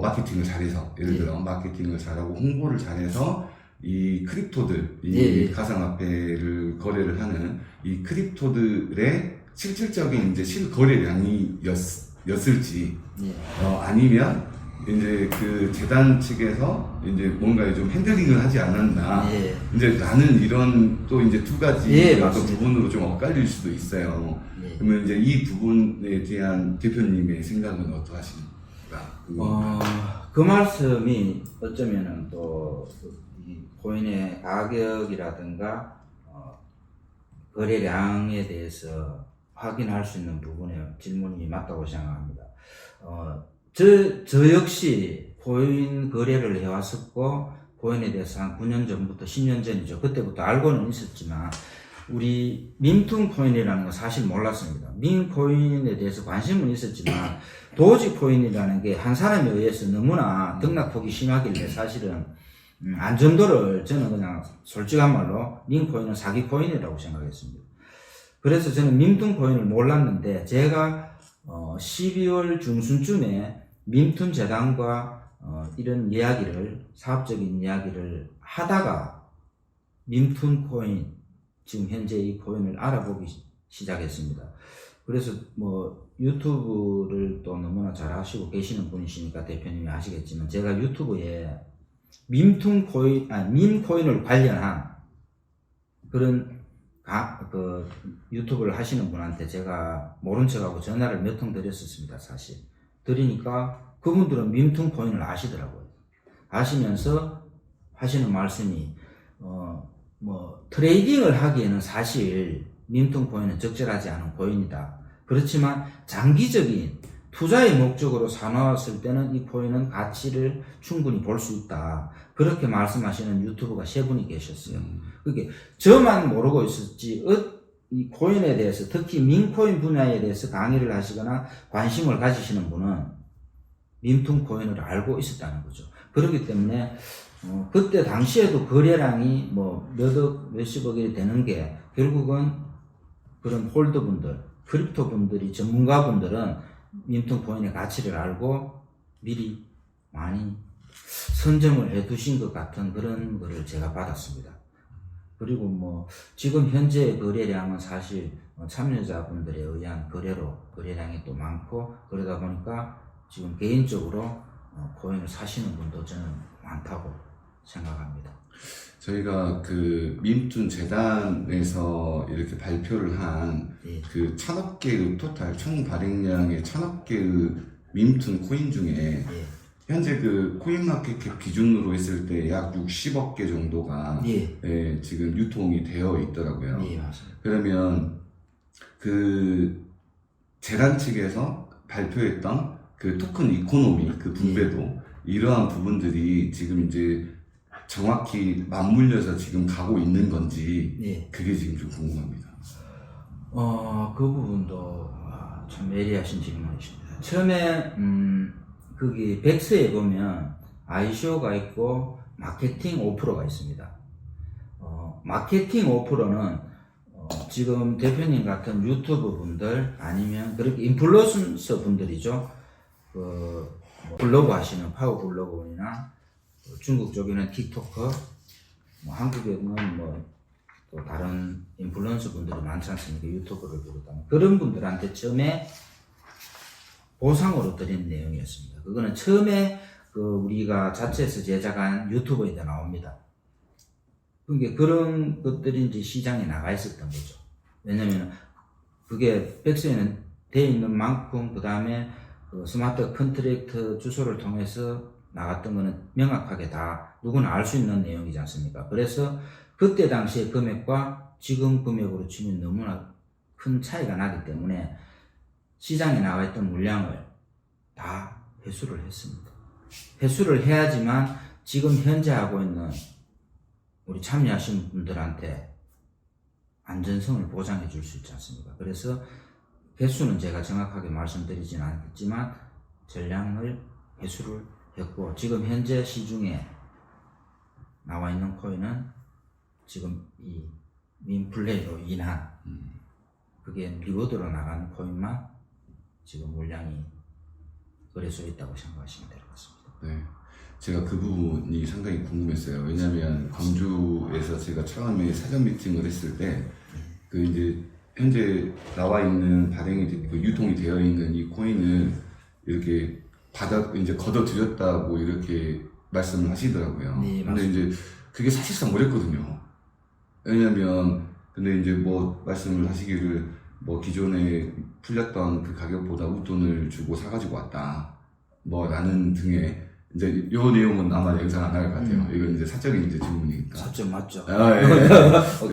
마케팅을 잘해서 예를 들어 마케팅을 잘하고 홍보를 잘해서 이 크립토들, 이 가상화폐를 거래를 하는 이 크립토들의 실질적인 이제 실거래량이었을지, 아니면 이제 그 재단 측에서 이제 뭔가 좀 핸들링을 하지 않았나. 이제 나는 이런 또 이제 두 가지 어떤 부분으로 좀 엇갈릴 수도 있어요. 그러면 이제 이 부분에 대한 대표님의 생각은 어떠하십니까? 그 말씀이 어쩌면은 또 이 코인의 가격이라든가 거래량에 대해서 확인할 수 있는 부분의 질문이 맞다고 생각합니다. 저 역시 코인 거래를 해왔었고 코인에 대해서 한 9년 전부터 10년 전이죠. 그때부터 알고는 있었지만 우리 밈툰 코인이라는 거 사실 몰랐습니다. 밈 코인에 대해서 관심은 있었지만 도지 코인이라는 게 한 사람에 의해서 너무나 등락폭이 심하길래 사실은 안전도를 저는 그냥 솔직한 말로 밈 코인은 사기 코인이라고 생각했습니다. 그래서 저는 밈툰 코인을 몰랐는데 제가 12월 중순쯤에 밈툰 재단과 이런 이야기를 사업적인 이야기를 하다가 밈툰 코인 지금 현재 이 코인을 알아보기 시작했습니다. 그래서 뭐 유튜브를 또 너무나 잘 하시고 계시는 분이시니까 대표님이 아시겠지만 제가 유튜브에 밈 코인을 관련한 그런 그 유튜브를 하시는 분한테 제가 모른 척하고 전화를 몇 통 드렸었습니다. 사실 드리니까 그분들은 밈툰 코인을 아시더라고요. 아시면서 하시는 말씀이 뭐 트레이딩을 하기에는 사실 밈툰 코인은 적절하지 않은 코인이다. 그렇지만 장기적인 투자의 목적으로 사놓았을 때는 이 코인은 가치를 충분히 볼 수 있다. 그렇게 말씀하시는 유튜버가 3분이 계셨어요. 그게 저만 모르고 있었지 이 코인에 대해서 특히 밈코인 분야에 대해서 강의를 하시거나 관심을 가지시는 분은 밈툰 코인을 알고 있었다는 거죠. 그렇기 때문에 그때 당시에도 거래량이 뭐 몇억 몇십억이 되는 게 결국은 그런 홀더분들 크립토 분들이 전문가분들은 밈툰 코인의 가치를 알고 미리 많이 선점을 해 두신 것 같은 그런 거를 제가 받았습니다. 그리고 뭐 지금 현재 거래량은 사실 참여자분들에 의한 거래량이 또 많고 그러다 보니까 지금 개인적으로 코인을 사시는 분도 저는 많다고 생각합니다. 저희가 그 밈툰 재단에서 이렇게 발표를 한 그 1000억 개의 토탈 총 발행량의 1000억 개의 밈툰 코인 중에 현재 그 코인마켓캡 기준으로 했을 때 약 60억 개 정도가 지금 유통이 되어 있더라고요. 맞습니다. 그러면 그 재단 측에서 발표했던 그 토큰 이코노미 그 분배도 이러한 부분들이 지금 이제 정확히 맞물려서 지금 가고 있는 건지 그게 지금 좀 궁금합니다. 그 부분도 참 예리하신 질문이십니다. 처음에 거기 백스에 보면 ICO가 있고 마케팅 5%가 있습니다. 마케팅 5%는 지금 대표님 같은 유튜브 분들 아니면 그렇게 인플루언서 분들이죠. 그 블로그 하시는 파워 블로그나 중국 쪽에는 틱토커, 뭐 한국에는 뭐 또 다른 인플루언서 분들이 많지 않습니까? 유튜브를 비롯하면 그런 분들한테 처음에 보상으로 드린 내용이었습니다. 그거는 처음에 그 우리가 자체에서 제작한 유튜브에 나옵니다. 그러니까 그런 것들이 이제 시장에 나가 있었던 거죠. 왜냐면 그게 백스에는 돼 있는 만큼 그 다음에 그 스마트 컨트랙트 주소를 통해서 나갔던 거는 명확하게 다 누구나 알 수 있는 내용이지 않습니까? 그래서 그때 당시의 금액과 지금 금액으로 치면 너무나 큰 차이가 나기 때문에 시장에 나와 있던 물량을 다 회수를 했습니다. 회수를 해야지만 지금 현재 하고 있는 우리 참여하신 분들한테 안전성을 보장해 줄 수 있지 않습니까? 그래서 개수는 제가 정확하게 말씀드리진 않겠지만 전량을 회수를 했고 지금 현재 시중에 나와 있는 코인은 지금 이 밈플레이로 인한 그게 리워드로 나가는 코인만 지금 물량이 거래소에 있다고 생각하시면 될 것 같습니다. 네, 제가 그 부분이 상당히 궁금했어요. 왜냐하면 광주에서 제가 처음에 사전 미팅을 했을 때 그 이제 현재 나와 있는 그 유통이 되어 있는 이 코인을 이렇게 이제 걷어들였다고 이렇게 말씀을 하시더라고요. 네, 근데 이제 그게 사실상 어렵거든요. 왜냐면 근데 이제 뭐 말씀을 하시기를 뭐 기존에 풀렸던 그 가격보다 웃돈을 주고 사가지고 왔다. 뭐 라는 등의 이제 요 내용은 아마 영상 안 할 것 같아요. 이건 이제 사적인 이제 질문이니까. 사적 맞죠? 아, 예.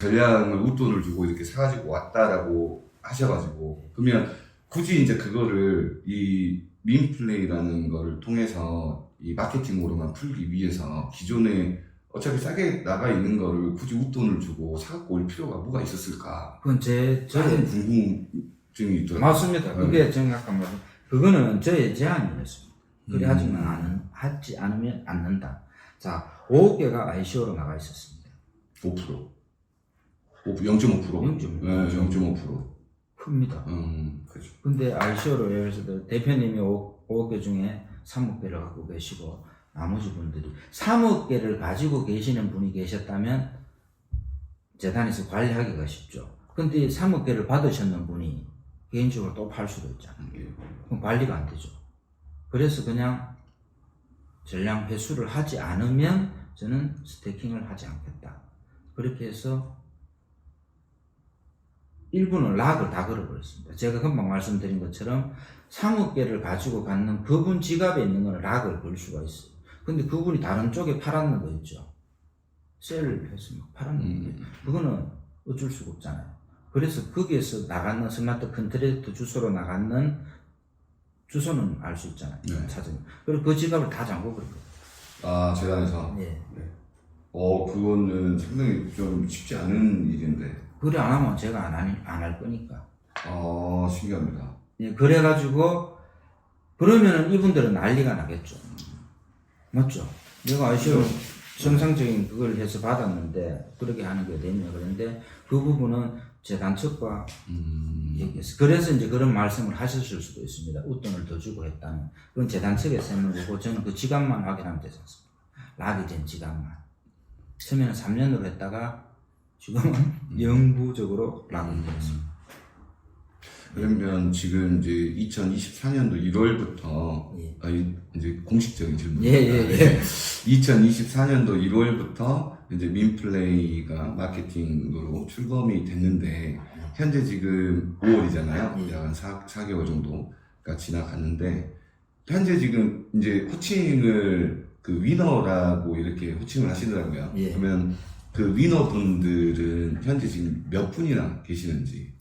전량을 웃돈을 주고 이렇게 사가지고 왔다라고 하셔가지고 그러면 굳이 이제 그거를 이 밈플레이라는 거를 통해서 이 마케팅으로만 풀기 위해서 기존에 어차피 싸게 나가 있는 거를 굳이 웃돈을 주고 사갖고 올 필요가 뭐가 있었을까? 그건 저는 궁금증이 있더라고요. 맞습니다. 그게 정확한 말이에요. 그거는 저의 제안이었습니다. 그래야지만 하지 않으면 않는다. 자, 5개가 ICO로 나가 있었습니다. 5%. 0.5%. 0.5%. 네, 0.5%. 큽니다. 그죠. 근데 ICO로 예를 들어서 대표님이 5억 개 중에 3억 개를 갖고 계시고 나머지 분들이 3억 개를 가지고 계시는 분이 계셨다면 재단에서 관리하기가 쉽죠. 근데 3억 개를 받으셨는 분이 개인적으로 또 팔 수도 있잖아요. 그럼 관리가 안 되죠. 그래서 그냥 전량 회수를 하지 않으면 저는 스테이킹을 하지 않겠다. 그렇게 해서 일부는 락을 다 걸어버렸습니다. 제가 금방 말씀드린 것처럼 3억 개를 가지고 갖는 그분 지갑에 있는 거는 락을 걸 수가 있어요. 근데 그분이 다른 쪽에 팔았는 거 있죠. 셀을 해서 막 팔았는 거. 그거는 어쩔 수가 없잖아요. 그래서 거기에서 나가는 스마트 컨트랙트 주소로 나가는 주소는 알 수 있잖아요. 네. 찾으면. 그리고 그 지갑을 다 잠궈버린 거예요. 재단에서. 예. 그거는 상당히 좀 쉽지 않은 일인데. 그래 안 하면 제가 안 할 거니까. 신기합니다. 예, 그래가지고 그러면은 이분들은 난리가 나겠죠. 맞죠? 내가 ICO 정상적인 그걸 해서 받았는데 그렇게 하는 게 됐냐 그런데 그 부분은 재단 측과 얘기했어요. 그래서 이제 그런 말씀을 하셨을 수도 있습니다. 웃돈을 더 주고 했다면 그건 재단 측에서 했는 거고 저는 그 지갑만 확인하면 되지 않습니까? 락이 된 지갑만. 처음에는 3년으로 했다가 지금은 영구적으로 락이 되었습니다. 그러면 지금 이제 2024년도 1월부터 이제 공식적인 질문. 예. 2024년도 1월부터 이제 민플레이가 마케팅으로 출범이 됐는데 현재 지금 5월이잖아요. 약 한 4개월 정도가 지나갔는데 현재 지금 이제 호칭을 그 위너라고 이렇게 호칭을 하시더라고요. 그러면 그 위너분들은 현재 지금 몇 분이나 계시는지.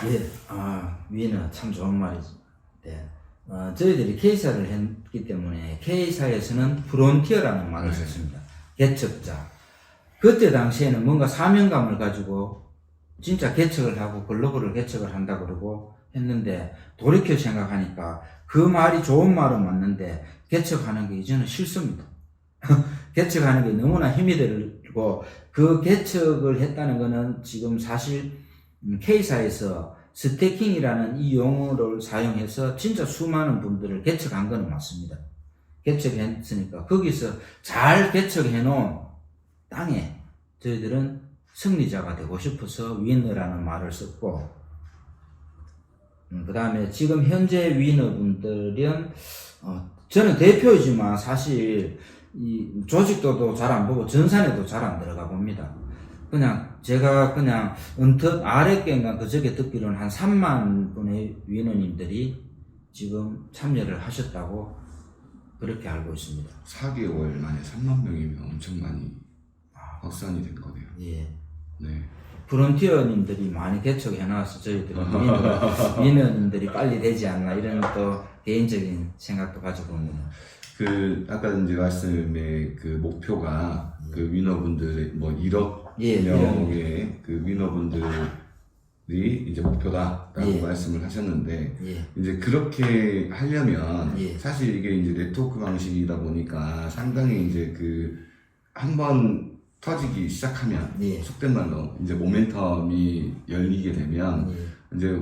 예, 위너 참 좋은 말이죠. 네. 저희들이 K사를 했기 때문에 K사에서는 프론티어라는 말을 썼습니다. 개척자. 그때 당시에는 뭔가 사명감을 가지고 진짜 개척을 하고 글로벌을 개척을 한다 그러고 했는데 돌이켜 생각하니까 그 말이 좋은 말은 맞는데 개척하는 게 이제는 싫습니다. 개척하는 게 너무나 힘이 들고 그 개척을 했다는 거는 지금 사실 K사에서 스테이킹이라는 이 용어를 사용해서 진짜 수많은 분들을 개척한 건 맞습니다. 개척했으니까 거기서 잘 개척해 놓은 땅에 저희들은 승리자가 되고 싶어서 위너라는 말을 썼고 그 다음에 지금 현재 위너분들은 저는 대표이지만 사실 이 조직도도 잘 안 보고 전산에도 잘 안 들어가 봅니다. 제가 언뜻 아랫게인가 그저께 듣기로는 한 3만 분의 위너님들이 지금 참여를 하셨다고 그렇게 알고 있습니다. 4개월 만에 3만 명이면 엄청 많이 확산이 된 거네요. 예. 네. 프론티어님들이 많이 개척해놔서 저희들은 위너님들이 빨리 되지 않나 이런 또 개인적인 생각도 가지고 옵니다. 아까 이제 말씀에 그 목표가 그 위너분들의 뭐 1억 예, 명의 그 위너분들이 이제 목표다라고 말씀을 하셨는데 이제 그렇게 하려면 사실 이게 이제 네트워크 방식이다 보니까 상당히 이제 한번 터지기 시작하면 속된 말로 이제 모멘텀이 열리게 되면 이제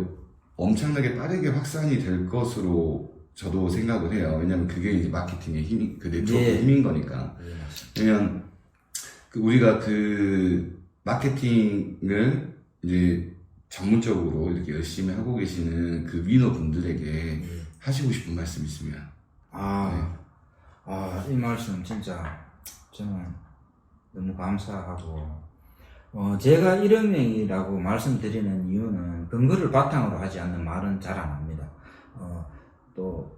엄청나게 빠르게 확산이 될 것으로 저도 생각을 해요. 왜냐면 그게 이제 마케팅의 힘이, 그 네트워크의 힘인 거니까. 왜냐면 우리가 마케팅을 이제 전문적으로 이렇게 열심히 하고 계시는 그 위너 분들에게 하시고 싶은 말씀 있으면. 이 말씀 진짜 저는 너무 감사하고, 제가 1억 명이라고 말씀드리는 이유는 근거를 바탕으로 하지 않는 말은 잘 안 합니다. 또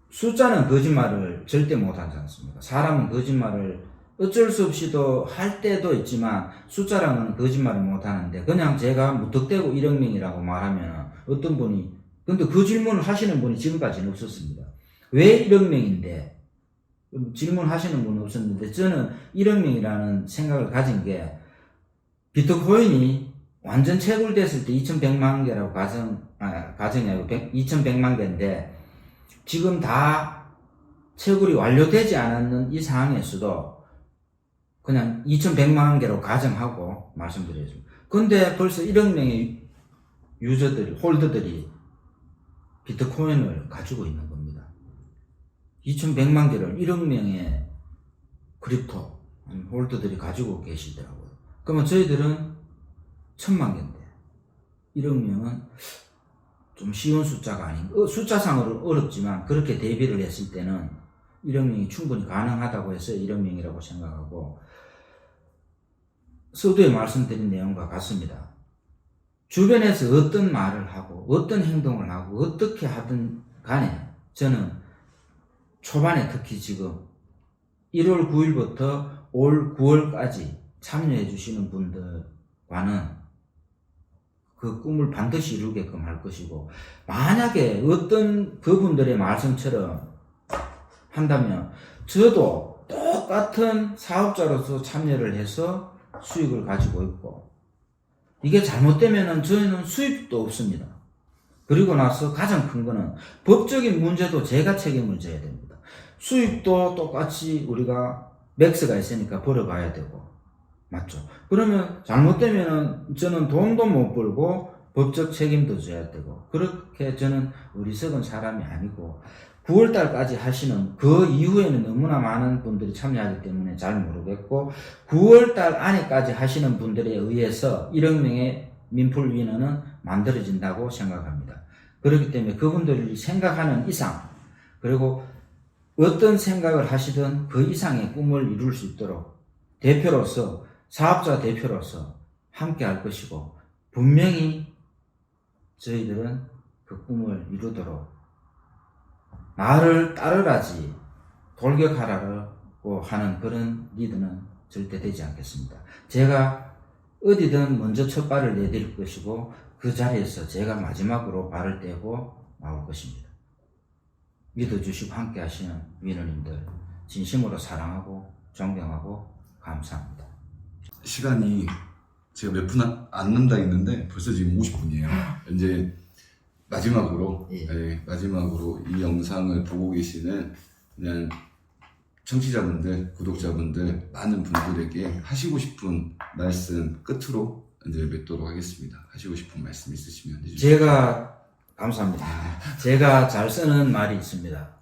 숫자는 거짓말을 절대 못하지 않습니다. 사람은 거짓말을 어쩔 수 없이도 할 때도 있지만 숫자랑은 거짓말을 못하는데 그냥 제가 무턱대고 1억 명이라고 말하면 어떤 분이 근데 그 질문을 하시는 분이 지금까지는 없었습니다. 왜 1억 명인데 질문하시는 분은 없었는데 저는 1억 명이라는 생각을 가진 게 비트코인이 완전 채굴됐을 때 2100만 개라고 가정이 아니고 2100만 개인데 지금 다 채굴이 완료되지 않았는 이 상황에서도 그냥 2100만 개로 가정하고 말씀드리겠습니다. 근데 벌써 1억 명의 유저들이, 홀더들이 비트코인을 가지고 있는 겁니다. 2100만 개를 1억 명의 크립토 홀더들이 가지고 계시더라고요. 그러면 저희들은 1000만 개인데 1억 명은 좀 쉬운 숫자가 아닌, 숫자상으로 어렵지만 그렇게 대비를 했을 때는 1억 명이 충분히 가능하다고 해서 1억 명이라고 생각하고, 서두에 말씀드린 내용과 같습니다. 주변에서 어떤 말을 하고 어떤 행동을 하고 어떻게 하든 간에 저는 초반에 특히 지금 1월 9일부터 올 9월까지 참여해 주시는 분들과는 그 꿈을 반드시 이루게끔 할 것이고, 만약에 어떤 그분들의 말씀처럼 한다면 저도 똑같은 사업자로서 참여를 해서 수익을 가지고 있고, 이게 잘못되면은 저희는 수입도 없습니다. 그리고 나서 가장 큰 거는 법적인 문제도 제가 책임을 져야 됩니다. 수입도 똑같이 우리가 맥스가 있으니까 벌어가야 되고, 맞죠? 그러면 잘못되면은 저는 돈도 못 벌고 법적 책임도 져야 되고, 그렇게 저는 어리석은 사람이 아니고, 9월달까지 하시는 그 이후에는 너무나 많은 분들이 참여하기 때문에 잘 모르겠고, 9월달 안에까지 하시는 분들에 의해서 1억 명의 민풀 위너는 만들어진다고 생각합니다. 그렇기 때문에 그분들이 생각하는 이상, 그리고 어떤 생각을 하시든 그 이상의 꿈을 이룰 수 있도록 대표로서, 사업자 대표로서 함께 할 것이고, 분명히 저희들은 그 꿈을 이루도록 나를 따르라지 돌격하라고 하는 그런 리더는 절대 되지 않겠습니다. 제가 어디든 먼저 첫 발을 내딜 것이고, 그 자리에서 제가 마지막으로 발을 떼고 나올 것입니다. 믿어주시고 함께 하시는 위너님들 진심으로 사랑하고 존경하고 감사합니다. 시간이 제가 몇 분 안 남다 했는데 벌써 지금 50분이에요. 이제 마지막으로, 마지막으로 이 영상을 보고 계시는 그냥 청취자분들, 구독자분들, 많은 분들에게 하시고 싶은 말씀 끝으로 이제 맺도록 하겠습니다. 하시고 싶은 말씀 있으시면 해주시죠. 감사합니다. 제가 잘 쓰는 말이 있습니다.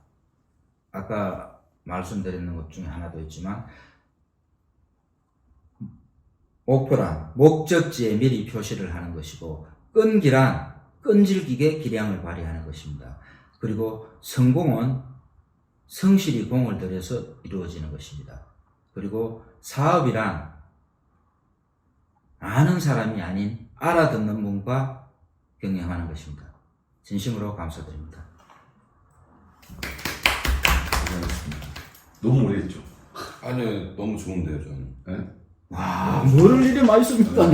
아까 말씀드리는 것 중에 하나도 있지만, 목표란 목적지에 미리 표시를 하는 것이고, 끈기란 끈질기게 기량을 발휘하는 것입니다. 그리고 성공은 성실히 공을 들여서 이루어지는 것입니다. 그리고 사업이란 아는 사람이 아닌 알아듣는 분과 경영하는 것입니다. 진심으로 감사드립니다. 고생하셨습니다. 너무 오래 했죠? 아니요, 너무 좋은데요, 저는. 네? 와, 뭐를 이리 많이 씁니까?